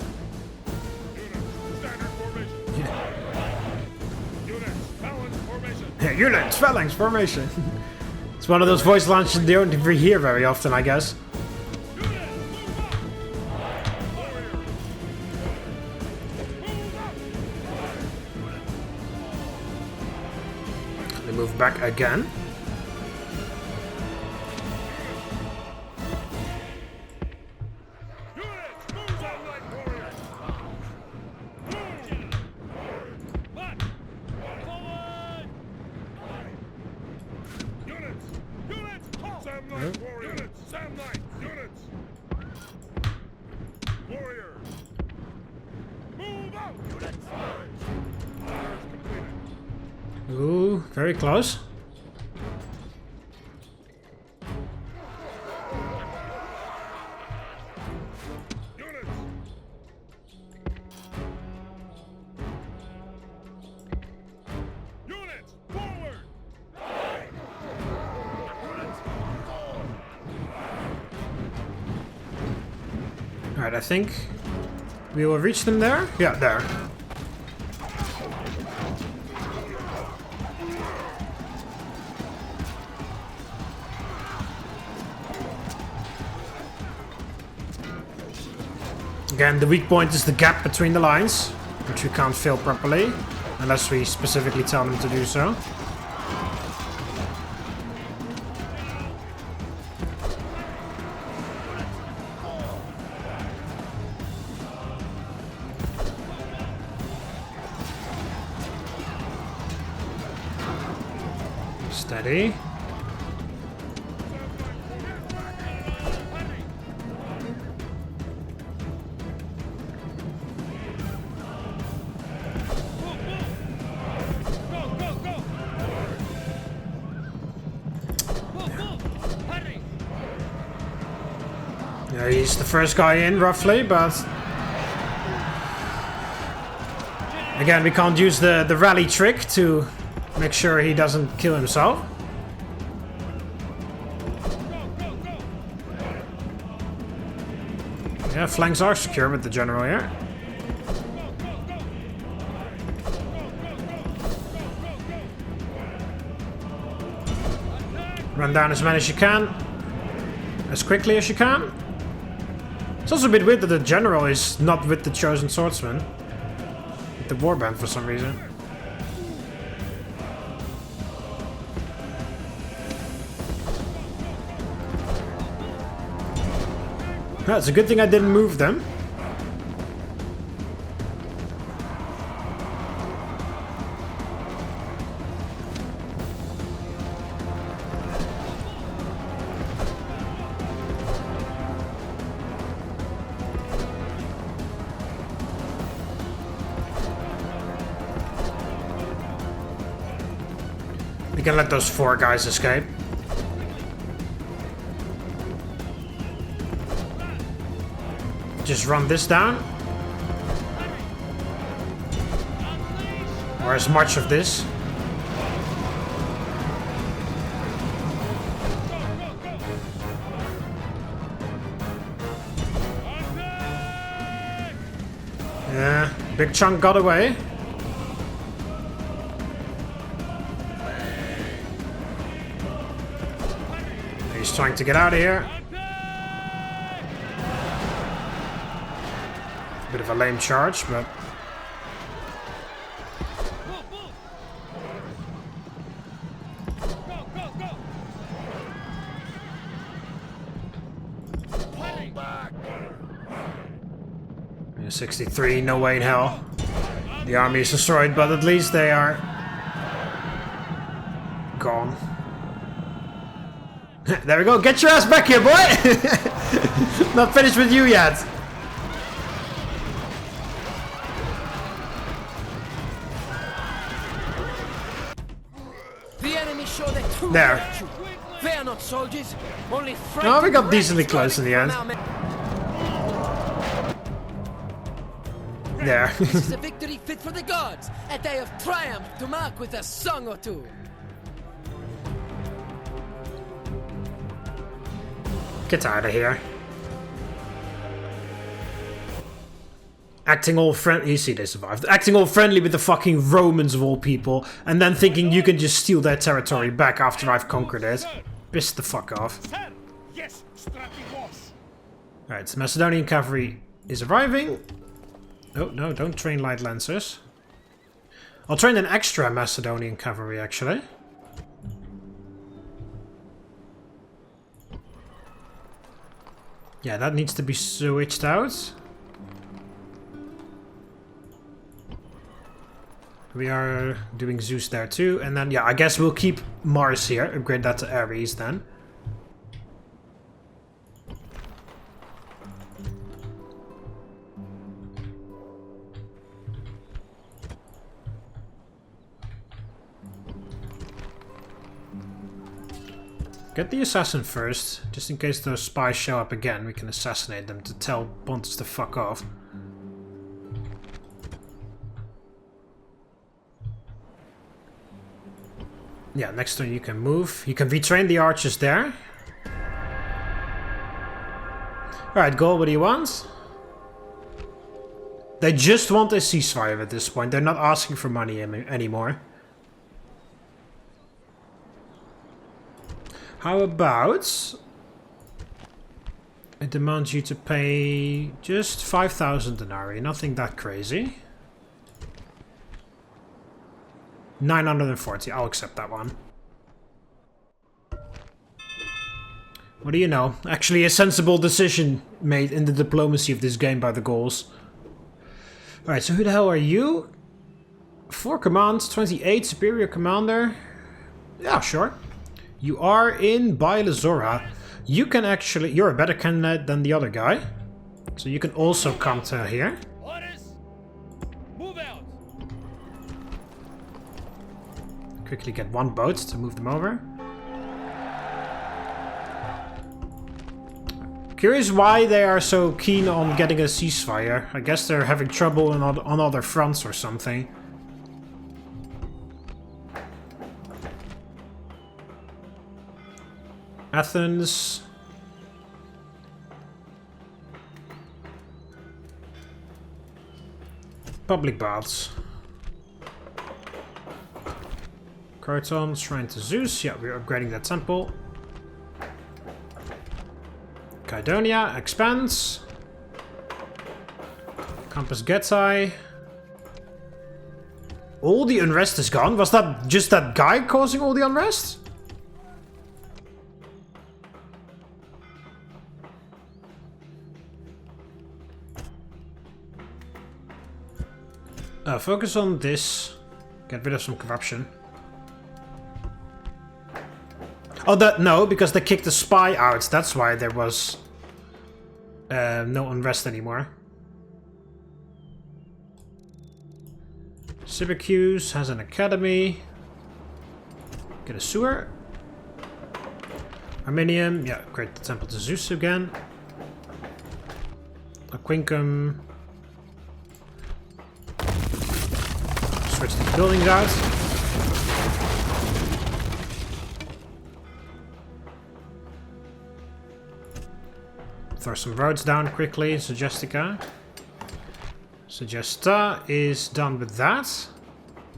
Yeah, units, phalanx formation. It's one of those voice lines you don't hear very often, I guess. They move back again. Ooh, very close. Alright, I think we will reach them there. Yeah, there. Again, the weak point is the gap between the lines, which we can't fill properly, unless we specifically tell them to do so. Steady. Yeah, he's the first guy in, roughly, but... Again, we can't use the rally trick to make sure he doesn't kill himself. Yeah, flanks are secure with the general here. Run down as many as you can. As quickly as you can. It's also a bit weird that the general is not with the chosen swordsman. With the warband for some reason. Oh, it's a good thing I didn't move them. We can let those 4 guys escape. Just run this down. Or as much of this. Yeah, big chunk got away. He's trying to get out of here. Bit of a lame charge, but... Yeah, 63, no way in hell. The army is destroyed, but at least they are... gone. There we go, get your ass back here, boy! Not finished with you yet. There. They are not soldiers, only No, we got decently close in the end. There. This is a victory fit for the gods, a day of triumph to mark with a song or two. Get out of here. Acting all friendly. You see, they survived. Acting all friendly with the fucking Romans of all people, and then thinking you can just steal their territory back after I've conquered it. Piss the fuck off. Alright, so Macedonian cavalry is arriving. Oh, no, don't train light lancers. I'll train an extra Macedonian cavalry, actually. Yeah, that needs to be switched out. We are doing Zeus there too, and then, yeah, I guess we'll keep Mars here, upgrade that to Ares then. Get the assassin first, just in case those spies show up again, we can assassinate them to tell Pontus to fuck off. Yeah, next turn you can move. You can retrain the archers there. Alright, Gaul, what do you want? They just want a ceasefire at this point. They're not asking for money anymore. How about... I demand you to pay just 5,000 denarii. Nothing that crazy. 940. I'll accept that one. What do you know? Actually, a sensible decision made in the diplomacy of this game by the Gauls. Alright, so who the hell are you? 4 commands, 28, superior commander. Yeah, sure. You are in Bailazora. You can actually... You're a better candidate than the other guy. So you can also come to here. Quickly get 1 boat to move them over. Curious why they are so keen on getting a ceasefire. I guess they're having trouble on other fronts or something. Athens. Public baths. Croton, Shrine to Zeus. Yeah, we're upgrading that temple. Kydonia expands. Campus Getae. All the unrest is gone? Was that just that guy causing all the unrest? Focus on this. Get rid of some corruption. Oh, no, because they kicked the spy out. That's why there was no unrest anymore. Syracuse has an academy. Get a sewer. Arminium, yeah, create the temple to Zeus again. Aquincum. Switch the buildings out. Throw some roads down quickly. Suggestica. Suggesta is done with that.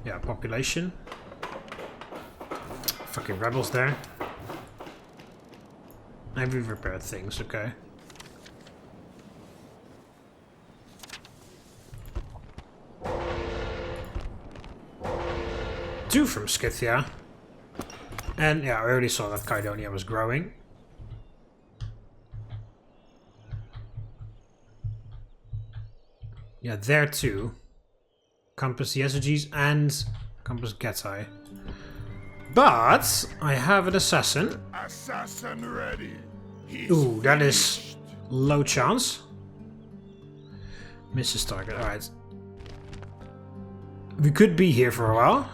Yeah, population. Fucking rebels there. And we've repaired things, okay. Two from Scythia. And yeah, I already saw that Kydonia was growing. Yeah, there too. Campus Yesuges and Campus Getae. But I have an assassin. Assassin ready. Ooh, that is low chance. Misses target, alright. We could be here for a while.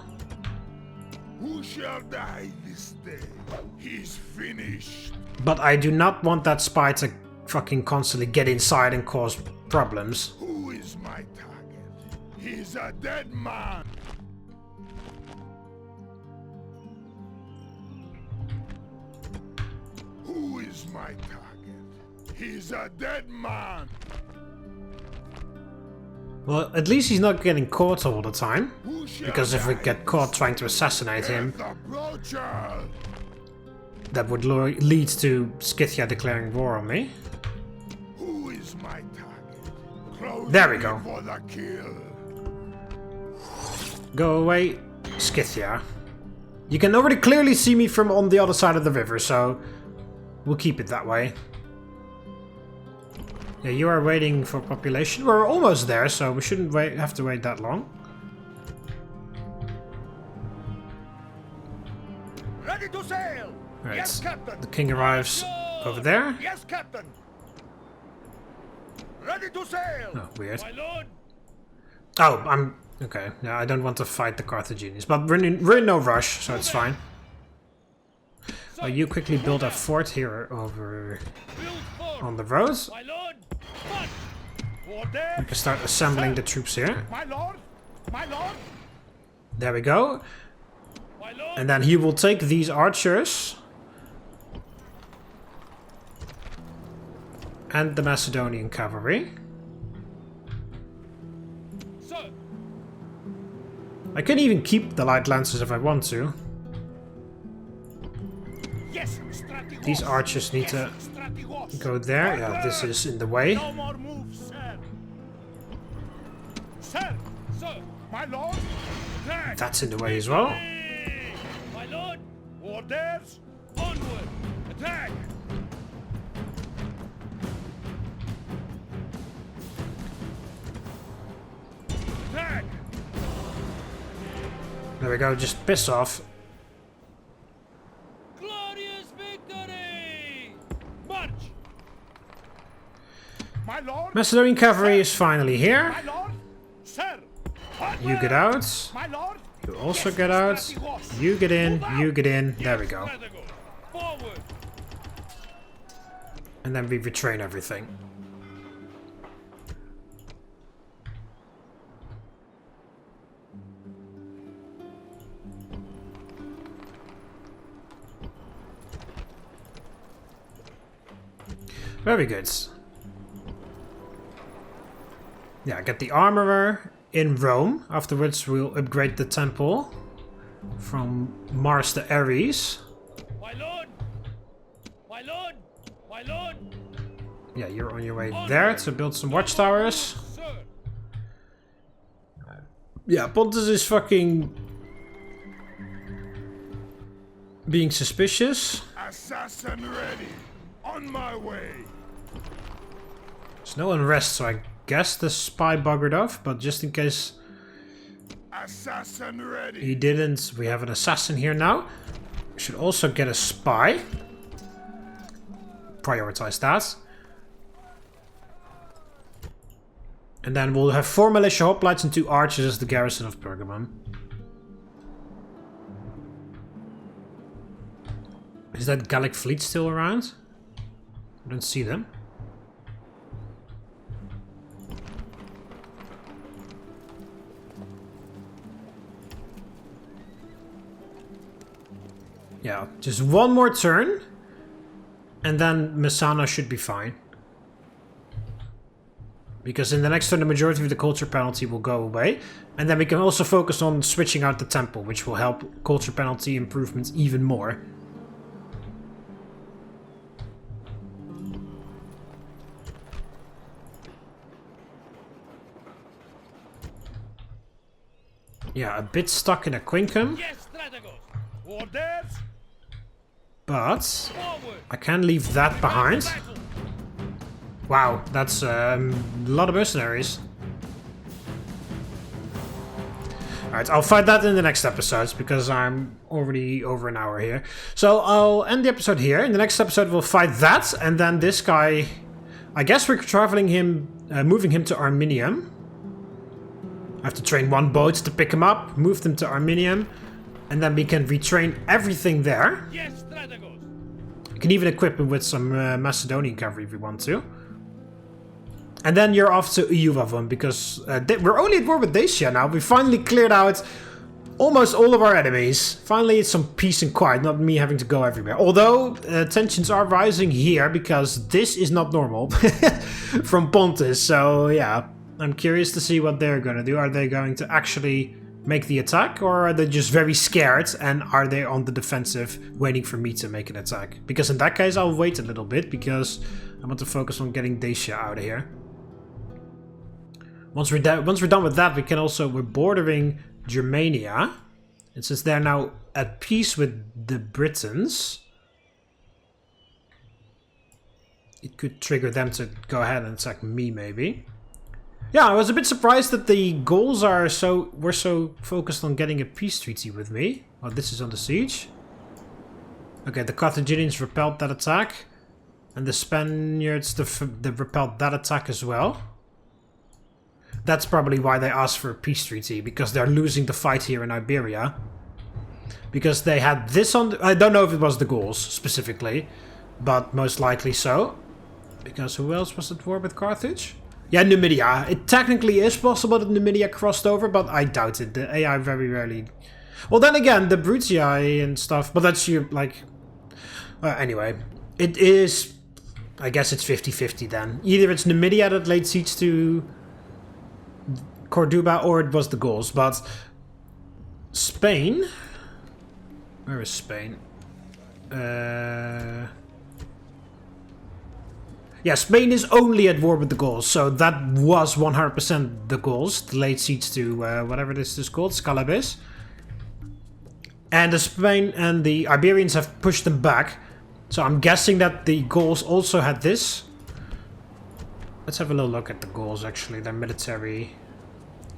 Who shall die this day? He's finished. But I do not want that spy to fucking constantly get inside and cause problems. Who is my target? He's a dead man. Who is my target? He's a dead man. Well, at least he's not getting caught all the time. Because if we get caught trying to assassinate him, that would lead to Scythia declaring war on me. Who is my target? There we go. For the kill. Go away, Scythia. You can already clearly see me from on the other side of the river, so we'll keep it that way. Yeah, you are waiting for population. We're almost there, so we shouldn't have to wait that long. Ready to sail. Right. Yes, Captain. The king arrives over there. Yes, Captain. Ready to sail. Oh, weird. My lord. Oh, I'm okay. Yeah, I don't want to fight the Carthaginians, but we're in no rush, so it's fine. You quickly build a fort here over on the road. My lord. We can start assembling the troops here. My lord. My lord. There we go. My lord. And then he will take these archers and the Macedonian cavalry. Sir. I can even keep the light lancers if I want to. Yes, Strategos. These archers need to Strategos. go there. Yeah, this is in the way. No more moves, sir. Sir. Sir. My lord. Attack. That's in the way as well. My lord. Orders. Onward. Attack. Attack. There we go, just piss off. Glorious victory. March. My lord. Macedonian cavalry is finally here. My lord. Sir. You get out. My lord. You also get out. You get in. You get in. There we go. Forward. And then we retrain everything. Very good. Yeah, get the armorer in Rome. Afterwards, we'll upgrade the temple from Mars to Ares. My lord! My lord! My lord! Yeah, you're on your way there to build some watchtowers. Sir! Yeah, Pontus is fucking being suspicious. Assassin ready. On my way. There's no unrest, so I guess the spy buggered off, but just in case Assassin ready. he didn't, we have an assassin here now. We should also get a spy. Prioritize that. And then we'll have 4 militia hoplites and 2 archers as the garrison of Pergamum. Is that Gallic fleet still around? I don't see them. Yeah, just one more turn. And then Messana should be fine. Because in the next turn the majority of the culture penalty will go away. And then we can also focus on switching out the temple, which will help culture penalty improvements even more. Yeah, a bit stuck in a quincum. Yes, Strategos! Orders. Forward! But I can leave that behind. Battle! Wow, that's a lot of mercenaries. Alright, I'll fight that in the next episodes because I'm already over an hour here. So I'll end the episode here. In the next episode we'll fight that, and then this guy... I guess we're traveling him, moving him to Arminium. I have to train 1 boat to pick him up, move them to Arminium, and then we can retrain everything there. Yes, Strategos! We can even equip him with some Macedonian cavalry if we want to. And then you're off to Ujuvavum, because we're only at war with Dacia now. We finally cleared out almost all of our enemies. Finally, it's some peace and quiet, not me having to go everywhere. Although, tensions are rising here, because this is not normal from Pontus. So, yeah, I'm curious to see what they're going to do. Are they going to actually make the attack, or are they just very scared and are they on the defensive waiting for me to make an attack? Because in that case, I'll wait a little bit, because I want to focus on getting Dacia out of here. Once we're done with that, we're bordering Germania. And since they're now at peace with the Britons, it could trigger them to go ahead and attack me, maybe. Yeah, I was a bit surprised that the Gauls were so focused on getting a peace treaty with me. Oh, this is under siege. Okay, the Carthaginians repelled that attack. And the Spaniards they repelled that attack as well. That's probably why they asked for a peace treaty, because they're losing the fight here in Iberia. Because they had this on... I don't know if it was the Gauls, specifically. But most likely so. Because who else was at war with Carthage? Yeah, Numidia. It technically is possible that Numidia crossed over, but I doubt it. The AI very rarely... Well, then again, the Brutii and stuff... But that's your, like... anyway. It is... I guess it's 50-50 then. Either it's Numidia that laid siege to Corduba, or it was the Gauls. But Spain... Where is Spain? Yeah, Spain is only at war with the Gauls, so that was 100% the Gauls. The laid siege to whatever this is called, Scalabis. And the Spain and the Iberians have pushed them back. So I'm guessing that the Gauls also had this. Let's have a little look at the Gauls, actually. Their military...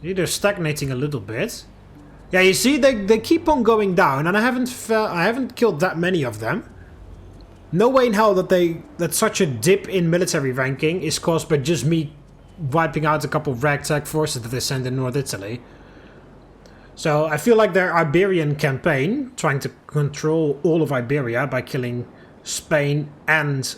They're stagnating a little bit. Yeah, you see, they keep on going down, and I haven't killed that many of them. No way in hell that such a dip in military ranking is caused by just me wiping out a couple of ragtag forces that they send in North Italy. So I feel like their Iberian campaign, trying to control all of Iberia by killing Spain and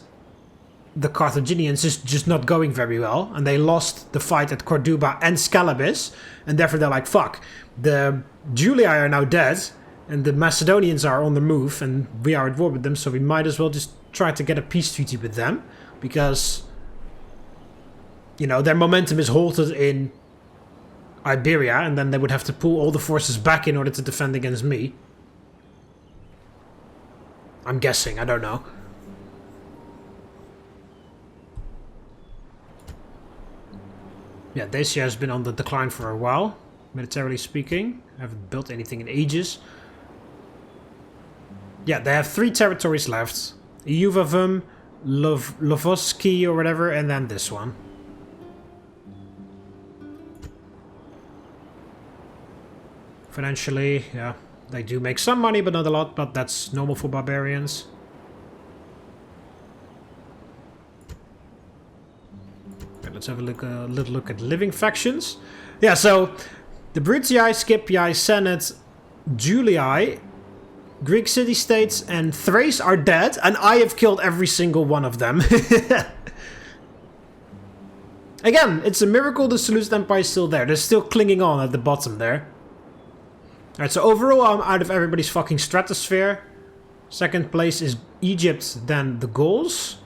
the Carthaginians is just not going very well, and they lost the fight at Corduba and Scalabis, and therefore they're like, fuck, the Julii are now dead, and the Macedonians are on the move, and we are at war with them, so we might as well just try to get a peace treaty with them, because, you know, their momentum is halted in Iberia, and then they would have to pull all the forces back in order to defend against me. I'm guessing, I don't know. Yeah, Dacia has been on the decline for a while, militarily speaking. I haven't built anything in ages. Yeah, they have 3 territories left. Juvavum, Lovoski or whatever, and then this one. Financially, yeah, they do make some money, but not a lot, but that's normal for barbarians. Okay, let's have a little look at living factions. Yeah, so the Brutii, Scipii, Senate, Julii, Greek city-states, and Thrace are dead, and I have killed every single one of them. Again, it's a miracle the Seleucid Empire is still there. They're still clinging on at the bottom there. Alright, so overall I'm out of everybody's fucking stratosphere. Second place is Egypt, then the Gauls.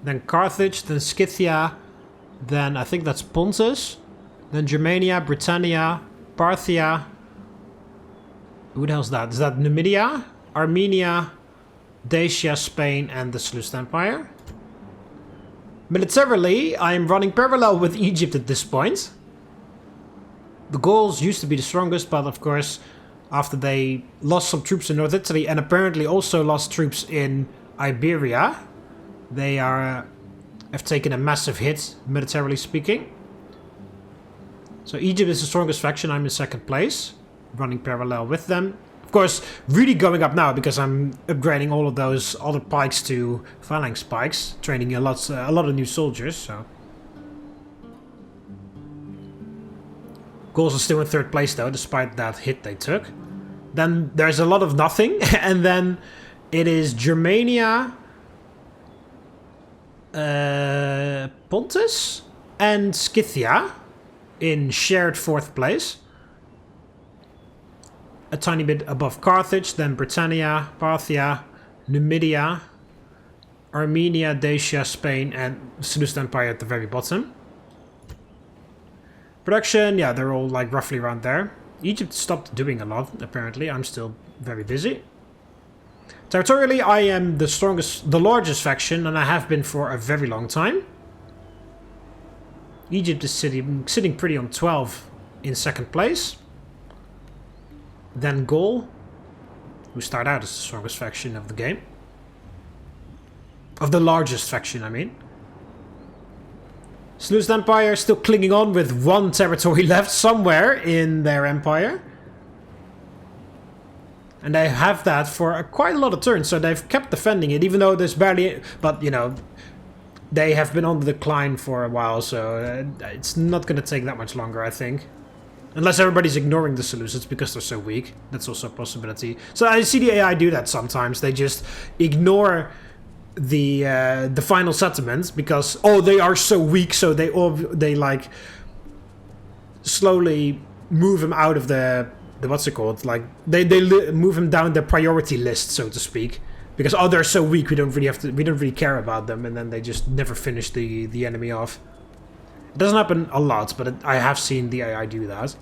Then Carthage, then Scythia, then I think that's Pontus. Then Germania, Britannia, Parthia. Who the hell's that? Is that Numidia, Armenia, Dacia, Spain, and the Seleucid Empire? Militarily, I am running parallel with Egypt at this point. The Gauls used to be the strongest, but of course, after they lost some troops in North Italy and apparently also lost troops in Iberia, they have taken a massive hit, militarily speaking. So Egypt is the strongest faction. I'm in second place, running parallel with them. Of course, really going up now because I'm upgrading all of those other pikes to phalanx pikes, training a lot of new soldiers. So. Gauls are still in third place though, despite that hit they took. Then there's a lot of nothing, and then it is Germania, Pontus, and Scythia in shared fourth place. A tiny bit above Carthage, then Britannia, Parthia, Numidia, Armenia, Dacia, Spain, and Seleucid Empire at the very bottom. Production, yeah, they're all like roughly around there. Egypt stopped doing a lot, apparently. I'm still very busy. Territorially, I am the largest faction, and I have been for a very long time. Egypt is sitting pretty on 12 in second place. Then Gaul, who start out as the strongest faction of the game. Of the largest faction, I mean. Seleucid Empire still clinging on with 1 territory left somewhere in their empire. And they have that for quite a lot of turns, so they've kept defending it, even though there's barely... But, you know, they have been on the decline for a while, so it's not going to take that much longer, I think. Unless everybody's ignoring the Seleucids because they're so weak. That's also a possibility. So I see the AI do that sometimes. They just ignore the final settlements because they are so weak, so they like slowly move them out of the what's it called, like they move them down the priority list, so to speak, because they're so weak we don't really care about them, and then they just never finish the enemy off. It doesn't happen a lot, but I have seen the AI do that.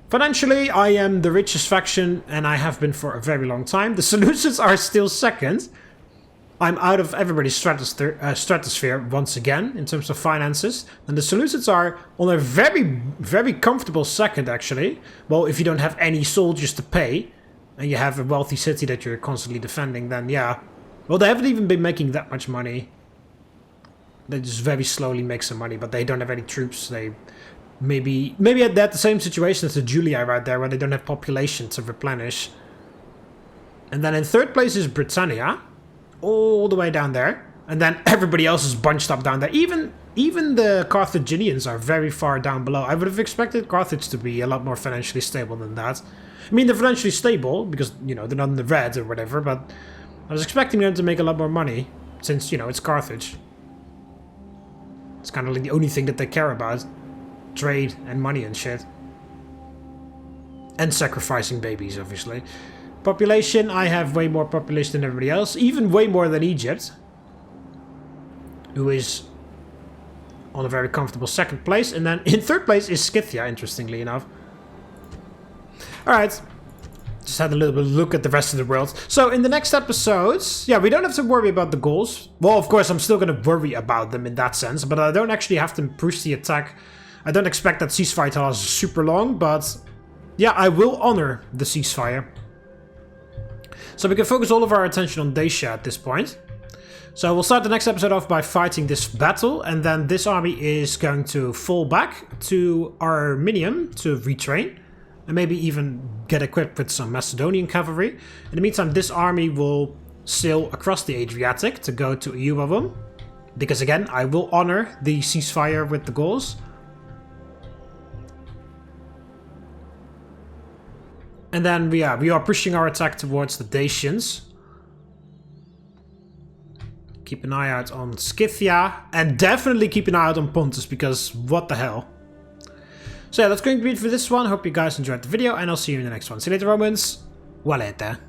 Financially, I am the richest faction, and I have been for a very long time. The Seleucids are still second. I'm out of everybody's stratosphere once again, in terms of finances. And the Seleucids are on a very, very comfortable second, actually. Well, if you don't have any soldiers to pay, and you have a wealthy city that you're constantly defending, then yeah. Well, they haven't even been making that much money. They just very slowly make some money, but they don't have any troops. They... Maybe at the same situation as the Julii right there, where they don't have population to replenish. And then in third place is Britannia, all the way down there. And then everybody else is bunched up down there. Even the Carthaginians are very far down below. I would have expected Carthage to be a lot more financially stable than that. I mean, they're financially stable, because, you know, they're not in the red or whatever, but I was expecting them to make a lot more money, since, you know, it's Carthage. It's kind of like the only thing that they care about. Trade and money and shit. And sacrificing babies, obviously. Population, I have way more population than everybody else. Even way more than Egypt. Who is on a very comfortable second place. And then in third place is Scythia, interestingly enough. Alright. Just had a little bit of a look at the rest of the world. So in the next episodes, yeah, we don't have to worry about the goals. Well, of course, I'm still going to worry about them in that sense. But I don't actually have to push the attack. I don't expect that ceasefire to last super long. But yeah, I will honor the ceasefire. So we can focus all of our attention on Dacia at this point. So we'll start the next episode off by fighting this battle. And then this army is going to fall back to Arminium to retrain. And maybe even get equipped with some Macedonian cavalry. In the meantime, this army will sail across the Adriatic to go to Euboea. Because again, I will honor the ceasefire with the Gauls. And then we are pushing our attack towards the Dacians. Keep an eye out on Scythia. And definitely keep an eye out on Pontus, because what the hell. So yeah, that's going to be it for this one. Hope you guys enjoyed the video, and I'll see you in the next one. See you later, Romans. Walete.